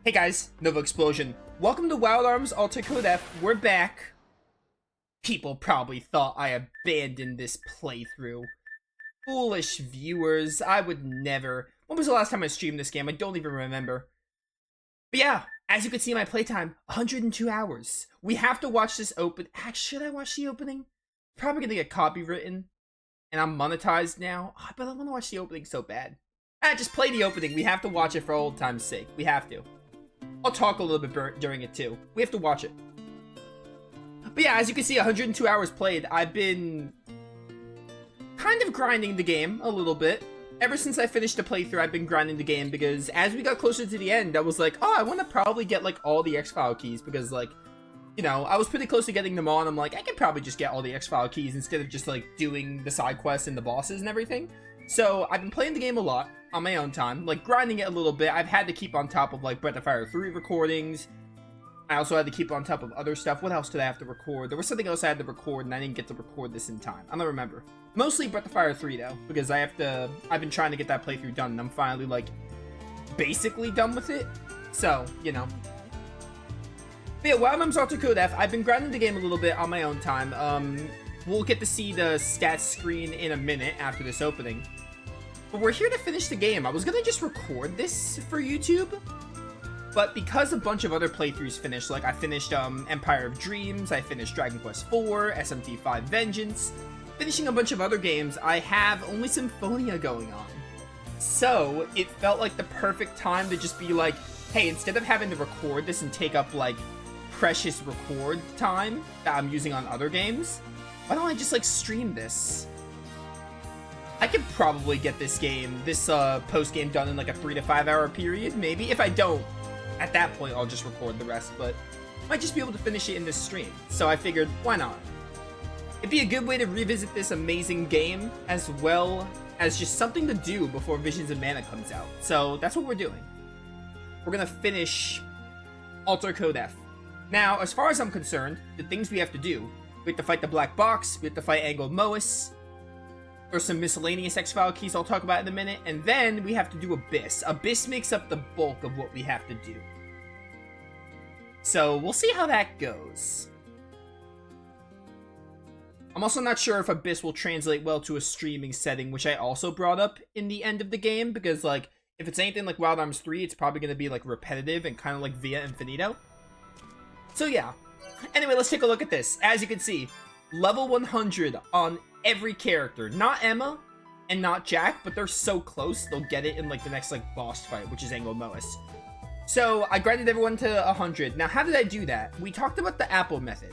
Hey guys, Novaexplosion. Welcome to Wild Arms Alter Code F. We're back. People probably thought I abandoned this playthrough. Foolish viewers, I would never. When was the last time I streamed this game? I don't even remember. But yeah, as you can see in my playtime, 102 hours. We have to watch this open. Should I watch the opening? Probably gonna get copywritten. And I'm monetized now. Oh, but I want to watch the opening so bad. Just play the opening. We have to watch it for old time's sake. We have to. I'll talk a little bit during it too. We have to watch it. But yeah, as you can see, 102 hours played. I've been kind of grinding the game a little bit. Ever since I finished the playthrough, I've been grinding the game because as we got closer to the end, I was like, oh, I want to probably get like all the X-File keys because like, you know, I was pretty close to getting them all and I'm like, I could probably just get all the X-File keys instead of just like doing the side quests and the bosses and everything. So I've been playing the game a lot on my own time, like grinding it a little bit. I've had to keep on top of like Breath of Fire 3 recordings. I also had to keep on top of other stuff. What else did I have to record? There was something else I had to record and I didn't get to record this in time. I don't remember. Mostly Breath of Fire 3 though, because I've been trying to get that playthrough done and I'm finally like basically done with it. So, you know. But yeah, Wild Arms Alter Code F, I've been grinding the game a little bit on my own time. We'll get to see the stats screen in a minute after this opening. But we're here to finish the game. I was gonna just record this for YouTube, but because a bunch of other playthroughs finished, like I finished Empire of Dreams, I finished Dragon Quest IV, SMT5 Vengeance, finishing a bunch of other games, I have only Symphonia going on. So it felt like the perfect time to just be like, hey, instead of having to record this and take up like precious record time that I'm using on other games, why don't I just like stream this? I could probably get this post-game done in like a 3 to 5 hour period, maybe. If I don't, at that point, I'll just record the rest, but I might just be able to finish it in this stream. So I figured, why not? It'd be a good way to revisit this amazing game, as well as just something to do before Visions of Mana comes out. So that's what we're doing. We're gonna finish Alter Code F. Now, as far as I'm concerned, the things we have to do, we have to fight the Black Box, we have to fight Angle Mois, there's some miscellaneous X-File keys I'll talk about in a minute, and then we have to do Abyss. Abyss makes up the bulk of what we have to do. So, we'll see how that goes. I'm also not sure if Abyss will translate well to a streaming setting, which I also brought up in the end of the game, because, like, if it's anything like Wild Arms 3, it's probably going to be, like, repetitive and kind of like Via Infinito. So, yeah. Anyway, let's take a look at this. As you can see, level 100 on every character. Not Emma and not Jack, but they're so close, they'll get it in, like, the next, like, boss fight, which is Angle Mois. So, I grinded everyone to 100. Now, how did I do that? We talked about the apple method.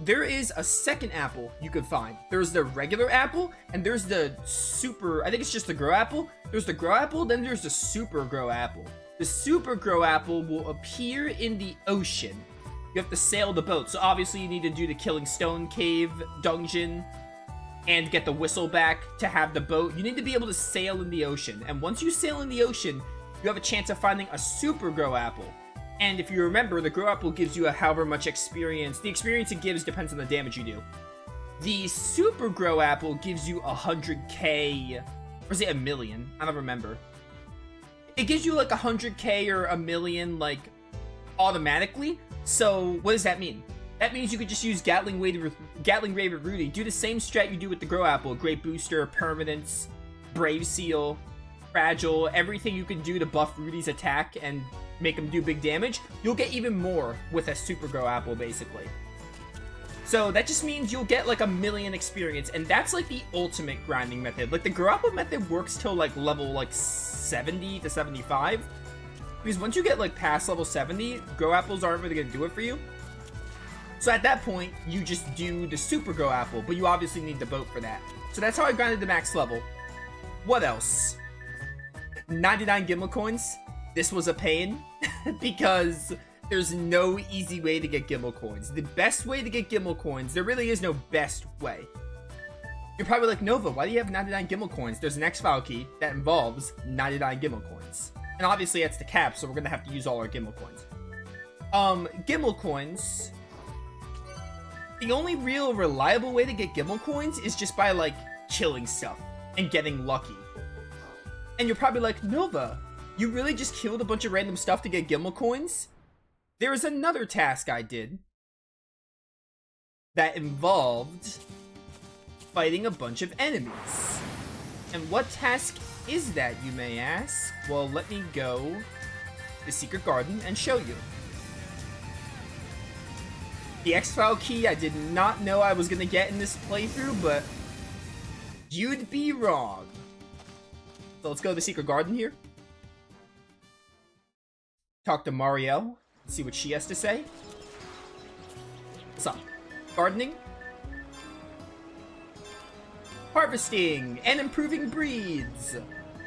There is a second apple you can find. There's the regular apple, and there's the super, I think it's just the grow apple. There's the grow apple, then there's the super grow apple. The super grow apple will appear in the ocean. You have to sail the boat. So obviously you need to do the Killing Stone Cave dungeon and get the whistle back to have the boat. You need to be able to sail in the ocean. And once you sail in the ocean, you have a chance of finding a super grow apple. And if you remember, the grow apple gives you a however much experience. The experience it gives depends on the damage you do. The super grow apple gives you 100k, or is it a million? I don't remember. It gives you like 100k or a million, like, automatically. So what does that mean? That means you could just use Gatling Ray with Rudy. Do the same strat you do with the Grow Apple. Great Booster, Permanence, Brave Seal, Fragile, everything you can do to buff Rudy's attack and make him do big damage. You'll get even more with a Super Grow Apple, basically. So that just means you'll get like a million experience, and that's like the ultimate grinding method. Like the Grow Apple method works till like level like 70 to 75. Because once you get like past level 70, Grow Apples aren't really going to do it for you. So at that point, you just do the Super Grow Apple, but you obviously need the boat for that. So that's how I grinded the max level. What else? 99 Gimel coins. This was a pain because there's no easy way to get Gimel coins. The best way to get Gimel coins, there really is no best way. You're probably like, Nova, why do you have 99 Gimel coins? There's an X-File key that involves 99 Gimel coins. And obviously that's the cap, so we're gonna have to use all our Gimel coins. Gimel coins, the only real reliable way to get Gimel coins is just by, like, killing stuff and getting lucky. And you're probably like, Nova, You really just killed a bunch of random stuff to get Gimel coins? There is another task I did that involved fighting a bunch of enemies. And what task is that, you may ask? Well, let me go to the secret garden and show you. The X-File key I did not know I was gonna get in this playthrough, but you'd be wrong. So let's go to the secret garden here. Talk to Marielle, see what she has to say. What's up? Gardening? Harvesting and improving breeds.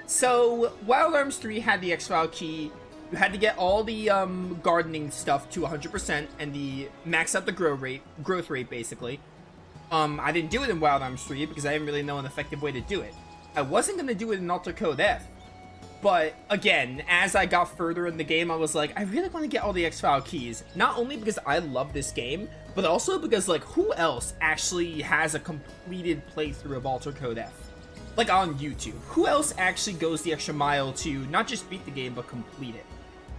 So, Wild Arms 3 had the X-File key. You had to get all the gardening stuff to 100% and the max out the growth rate basically. I didn't do it in Wild Arms 3 because I didn't really know an effective way to do it. I wasn't going to do it in Alter Code F. But, again, as I got further in the game, I was like, I really want to get all the X-File keys. Not only because I love this game, but also because, like, who else actually has a completed playthrough of Alter Code F? Like, on YouTube. Who else actually goes the extra mile to not just beat the game, but complete it?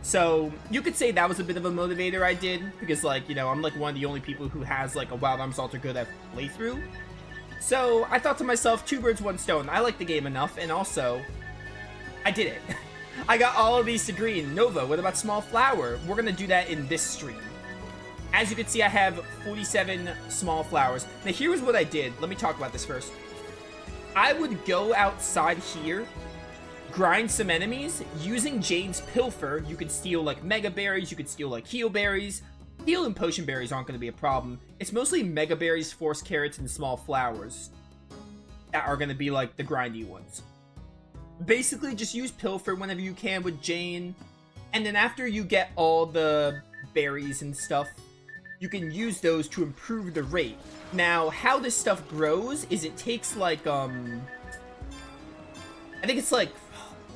So, you could say that was a bit of a motivator I did, because, like, you know, I'm, like, one of the only people who has, like, a Wild Arms Alter Code F playthrough. So, I thought to myself, 2 birds, 1 stone. I like the game enough, and also, I did it. I got all of these to green. Nova, what about Small Flower? We're gonna do that in this stream. As you can see, I have 47 small flowers. Now, here's what I did. Let me talk about this first. I would go outside here, grind some enemies. Using Jane's Pilfer, you could steal, like, Mega Berries. You could steal, like, Heal Berries. Heal and Potion Berries aren't gonna be a problem. It's mostly Mega Berries, Force Carrots, and Small Flowers that are gonna be, like, the grindy ones. Basically, just use Pilfer whenever you can with Jane. And then after you get all the berries and stuff, you can use those to improve the rate. Now, how this stuff grows is it takes, like, I think it's, like,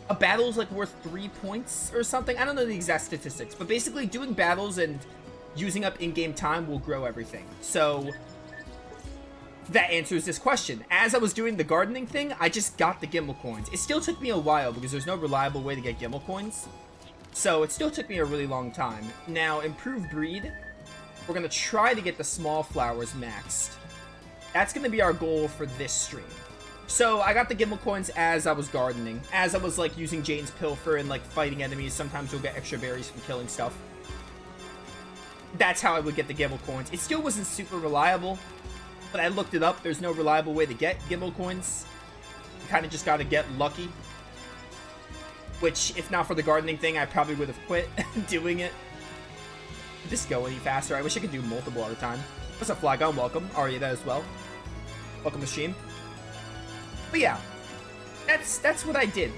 a battle's, like, worth 3 points or something. I don't know the exact statistics. But basically, doing battles and using up in-game time will grow everything. So that answers this question. As I was doing the gardening thing, I just got the Gimel coins. It still took me a while because there's no reliable way to get Gimel coins. So it still took me a really long time. Now, improved breed. We're going to try to get the small flowers maxed. That's going to be our goal for this stream. So I got the Gimel coins as I was gardening. As I was, like, using Jane's Pilfer and, like, fighting enemies. Sometimes you'll get extra berries from killing stuff. That's how I would get the Gimel coins. It still wasn't super reliable. But I looked it up. There's no reliable way to get Gimel coins. You kind of just got to get lucky. Which, if not for the gardening thing, I probably would have quit doing it. Did this go any faster? I wish I could do multiple at a time. What's up, Flygon? Welcome. Aria, that as well. Welcome to stream. But yeah, that's what I did.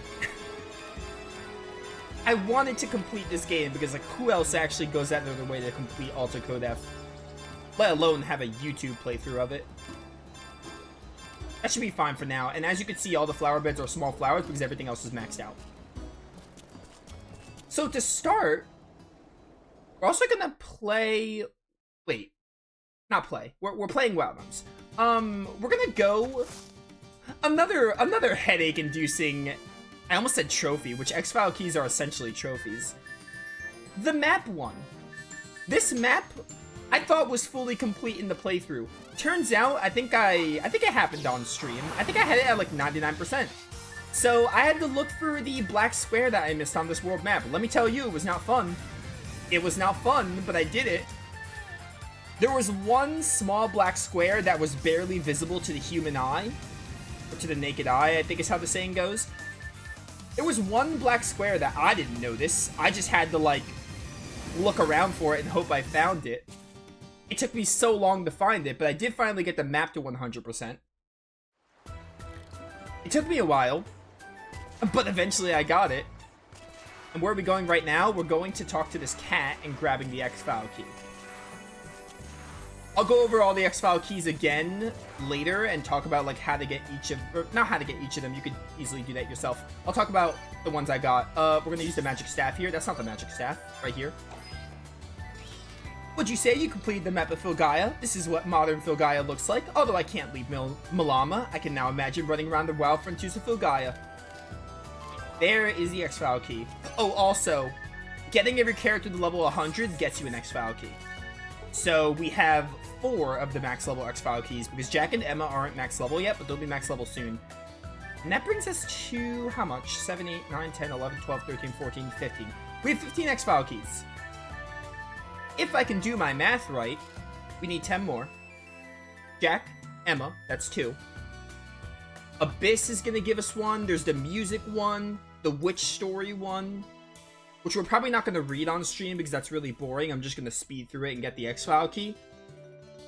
I wanted to complete this game because, like, who else actually goes out of their way to complete Alter Code F? Let alone have a YouTube playthrough of it. That should be fine for now. And as you can see, all the flower beds are small flowers because everything else is maxed out. So to start, we're also gonna play. Wait, not play. We're playing Wild Arms. We're gonna go another headache-inducing. I almost said trophy, which X-File keys are essentially trophies. The map one. This map I thought was fully complete in the playthrough. Turns out, I think it happened on stream. I think I had it at like 99%. So I had to look for the black square that I missed on this world map. Let me tell you, it was not fun. It was not fun, but I did it. There was one small black square that was barely visible to the human eye. Or to the naked eye, I think is how the saying goes. There was one black square that I didn't notice. I just had to, like, look around for it and hope I found it. It took me so long to find it, but I did finally get the map to 100%. It took me a while, but eventually I got it. And where are we going right now? We're going to talk to this cat and grabbing the X-File key. I'll go over all the X-File keys again later and talk about, like, how to get each of... Or not how to get each of them. You could easily do that yourself. I'll talk about the ones I got. We're going to use the magic staff here. That's not the magic staff. Right here. Would you say you completed the map of Filgaia? This is what modern Filgaia looks like. Although I can't leave Malama, I can now imagine running around the wild frontiers of Filgaia. There is the X-File key. Oh, also, getting every character to level 100 gets you an X-File key. So we have 4 of the max level X-File keys, because Jack and Emma aren't max level yet, but they'll be max level soon. And that brings us to, how much? 7, 8, 9, 10, 11, 12, 13, 14, 15. We have 15 X-File keys. If I can do my math right, we need 10 more. Jack, Emma, that's 2. Abyss is gonna give us 1. There's the music one, the witch story one, which we're probably not gonna read on stream because that's really boring. I'm just gonna speed through it and get the X-File key.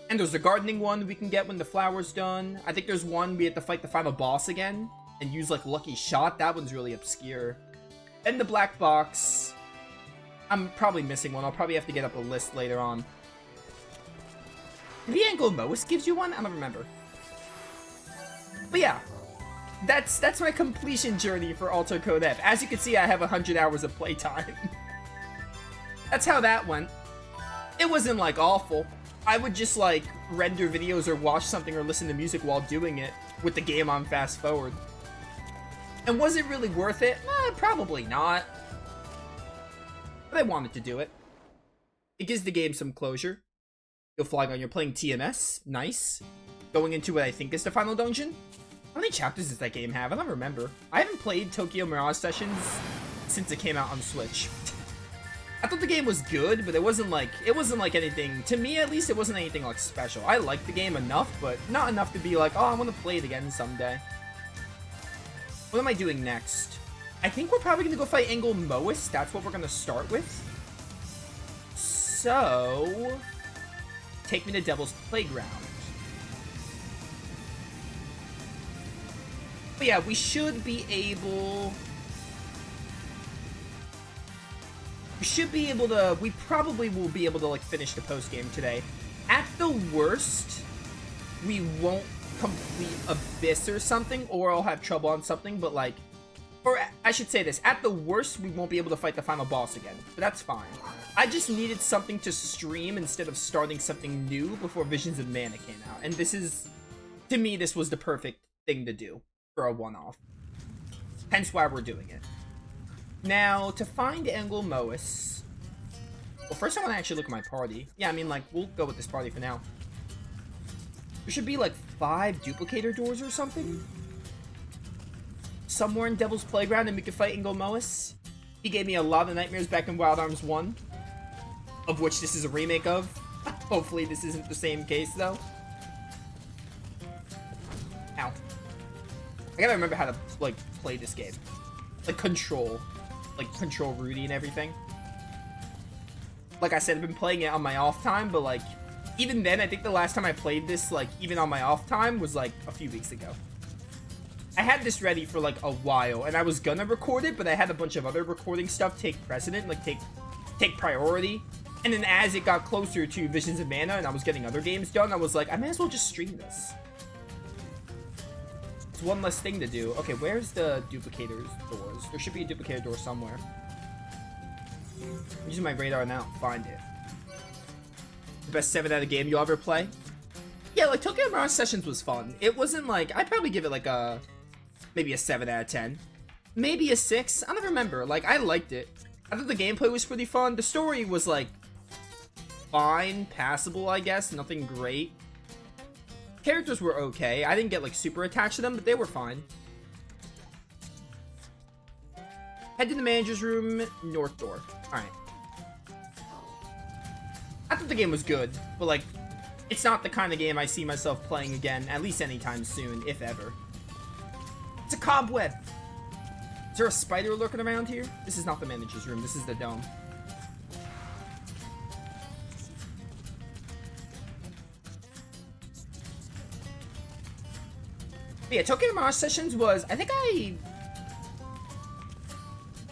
And there's the gardening one we can get when the flower's done. I think there's one we have to fight the final boss again and use like Lucky Shot. That one's really obscure. And the black box. I'm probably missing one. I'll probably have to get up a list later on. Maybe Anglo-Mois gives you one? I don't remember. But yeah, that's my completion journey for Alto Code F. As you can see, I have 100 hours of playtime. That's how that went. It wasn't like awful. I would just like render videos or watch something or listen to music while doing it with the game on fast forward. And was it really worth it? Probably not. But I wanted to do it. It gives the game some closure. You're flying on, you're playing TMS. Nice. Going into what I think is the final dungeon. How many chapters does that game have? I don't remember. I haven't played Tokyo Mirage Sessions since it came out on Switch. I thought the game was good, but it wasn't like anything, to me at least, it wasn't anything like special. I liked the game enough, but not enough to be like, oh, I want to play it again someday. What am I doing next? I think we're probably going to go fight Anglo-Mois. That's what we're going to start with. So, take me to Devil's Playground. But yeah, we should be able... we probably will be able to, like, finish the post-game today. At the worst, we won't complete Abyss or something, or I'll have trouble on something, but, like... Or, I should say this, at the worst, we won't be able to fight the final boss again. But that's fine. I just needed something to stream instead of starting something new before Visions of Mana came out. And this is... To me, this was the perfect thing to do for a one-off. Hence why we're doing it. Now, to find Anglo-Mois... Well, first I want to actually look at my party. Yeah, I mean, like, we'll go with this party for now. There should be, like, 5 duplicator doors or something? Somewhere in Devil's Playground, and we can fight Anglo-Mois. He gave me a lot of nightmares back in Wild Arms 1. Of which this is a remake of. Hopefully this isn't the same case, though. Ow. I gotta remember how to, like, play this game. Like, control Rudy and everything. Like I said, I've been playing it on my off time, but, like, even then, I think the last time I played this, like, even on my off time, was, like, a few weeks ago. I had this ready for, like, a while, and I was gonna record it, but I had a bunch of other recording stuff take precedent, like, take priority. And then as it got closer to Visions of Mana, and I was getting other games done, I was like, I may as well just stream this. It's one less thing to do. Okay, where's the duplicator's doors? There should be a duplicator door somewhere. I'm using my radar now. Find it. The best 7 out of game you'll ever play? Yeah, like, Tokyo Mirage Sessions was fun. It wasn't like... I'd probably give it like a... Maybe a 7 out of 10. Maybe a 6. I don't remember. Like, I liked it. I thought the gameplay was pretty fun. The story was, like... fine. Passable, I guess. Nothing great. Characters were okay. I didn't get, like, super attached to them, but they were fine. Head to the manager's room, north door. Alright. I thought the game was good, but, like, it's not the kind of game I see myself playing again, at least anytime soon, if ever. It's a cobweb! Is there a spider lurking around here? This is not the manager's room, this is the dome. But yeah, Tokyo Mirage Sessions was, I think I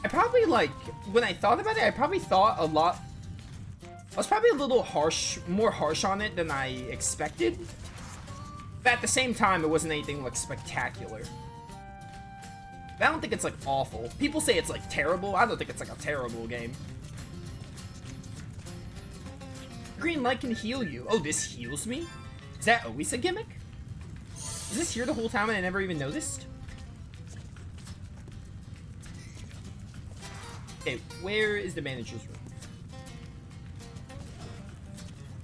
probably, like, when I thought about it, I probably thought a lot, I was probably a little more harsh on it than I expected. But at the same time, it wasn't anything, like, spectacular. But I don't think it's, like, awful. People say it's, like, terrible. I don't think it's, like, a terrible game. Green light can heal you. Oh, this heals me? Is that always a gimmick? Is this here the whole time and I never even noticed? Okay, where is the manager's room?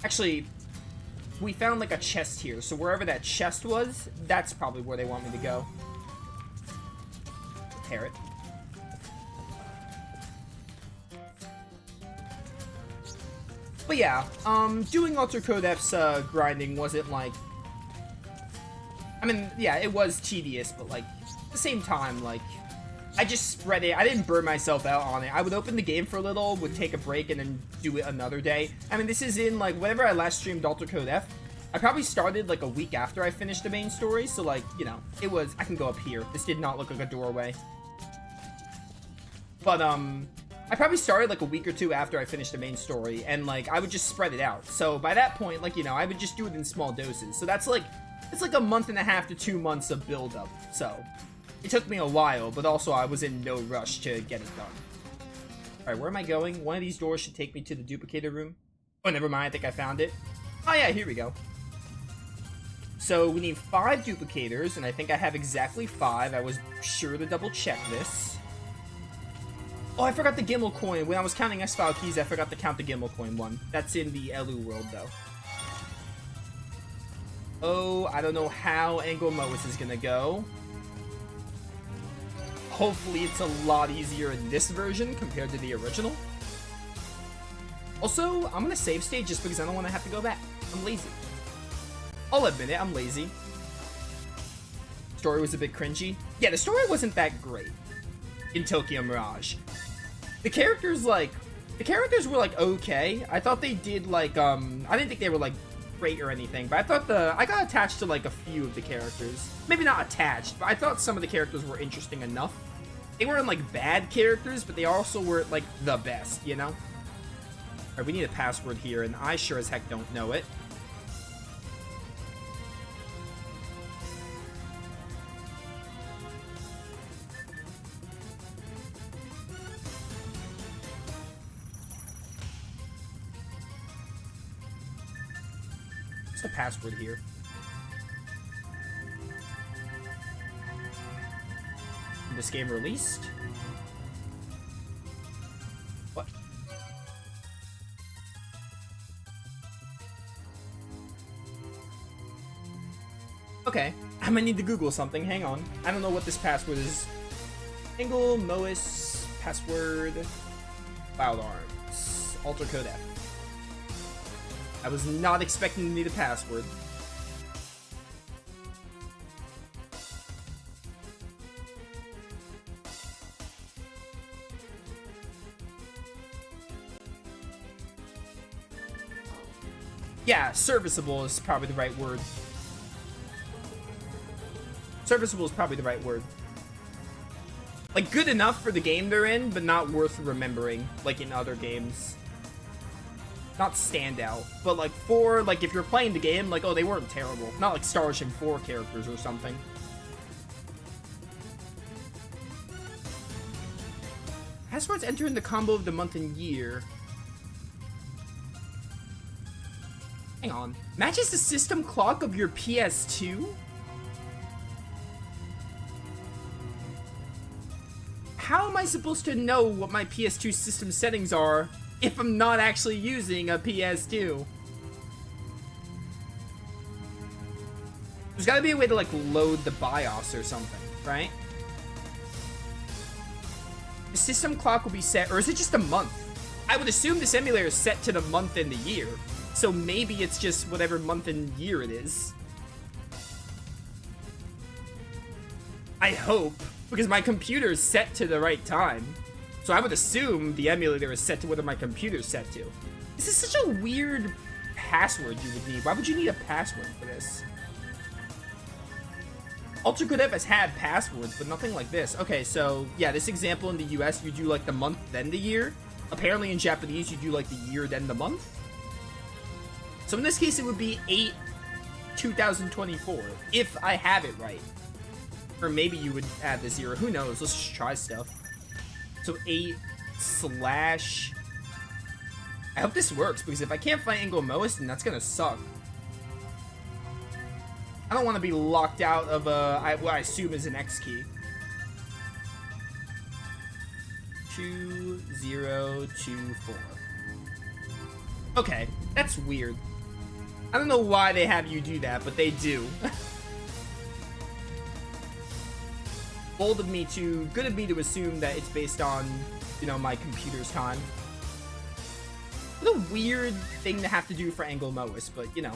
Actually, we found like a chest here, so wherever that chest was, that's probably where they want me to go. Repair it. But yeah, doing Alter Code F's grinding wasn't like... I mean, yeah, it was tedious, but like, at the same time, like, I just spread it. I didn't burn myself out on it. I would open the game for a little, would take a break, and then do it another day. I mean, this is in, like, whenever I last streamed Alter Code F, I probably started, like, a week after I finished the main story, so, like, you know, it was... I can go up here. This did not look like a doorway. But, I probably started, like, a week or two after I finished the main story, and, like, I would just spread it out. So, by that point, like, you know, I would just do it in small doses. So that's, like... It's like a month and a half to 2 months of build-up, so... It took me a while, but also I was in no rush to get it done. Alright, where am I going? One of these doors should take me to the duplicator room. Oh, never mind, I think I found it. Oh yeah, here we go. So, we need 5 duplicators, and I think I have exactly 5. I was sure to double check this. Oh, I forgot the Gimel coin. When I was counting S-File keys, I forgot to count the Gimel coin one. That's in the Elu world, though. Oh, I don't know how Anglo Mois is gonna go. Hopefully it's a lot easier in this version compared to the original. Also, I'm gonna save state just because I don't want to have to go back. I'm lazy. I'll admit it, I'm lazy. Story was a bit cringy. Yeah, the story wasn't that great in Tokyo Mirage. The characters were like okay. I thought they did like I didn't think they were like great or anything, but I thought I got attached to like a few of the characters. Maybe not attached, but I thought some of the characters were interesting enough. They weren't like bad characters, but they also weren't like the best, you know? Alright, we need a password here, and I sure as heck don't know it. What's the password here? This game released? What? Okay, I might need to Google something. Hang on. I don't know what this password is. Angle, Mois, password, Wild Arms, Alter Code F. I was not expecting to need a password. Yeah, serviceable is probably the right word. Serviceable is probably the right word. Like, good enough for the game they're in, but not worth remembering, like in other games. Not standout, but like for, like, if you're playing the game, like, oh, they weren't terrible. Not like Star Ocean 4 characters or something. Passwords enter in the combo of the month and year. Hang on. Matches the system clock of your PS2? How am I supposed to know what my PS2 system settings are if I'm not actually using a PS2? There's gotta be a way to, like, load the BIOS or something, right? The system clock will be set, or is it just a month? I would assume this emulator is set to the month and the year. So maybe it's just whatever month and year it is. I hope, because my computer is set to the right time. So I would assume the emulator is set to whatever my computer is set to. This is such a weird password you would need. Why would you need a password for this? Alter Code F has had passwords, but nothing like this. Okay, so yeah, this example in the US, you do like the month, then the year. Apparently in Japanese, you do like the year, then the month. So in this case, it would be 8/2024, if I have it right. Or maybe you would add the 0. Who knows? Let's just try stuff. So 8/ I hope this works, because if I can't find Anglo Mois, then that's gonna suck. I don't want to be locked out of what I assume is an X key. 2024. Okay, that's weird. I don't know why they have you do that, but they do. Good of me to assume that it's based on, you know, my computer's time. What a weird thing to have to do for Anglo Mois, but, you know,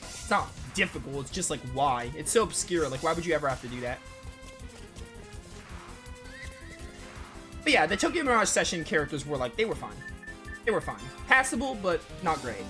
it's not difficult, it's just like, why? It's so obscure, like, why would you ever have to do that? But yeah, the Tokyo Mirage Session characters were like, they were fine. They were fine. Passable, but not great.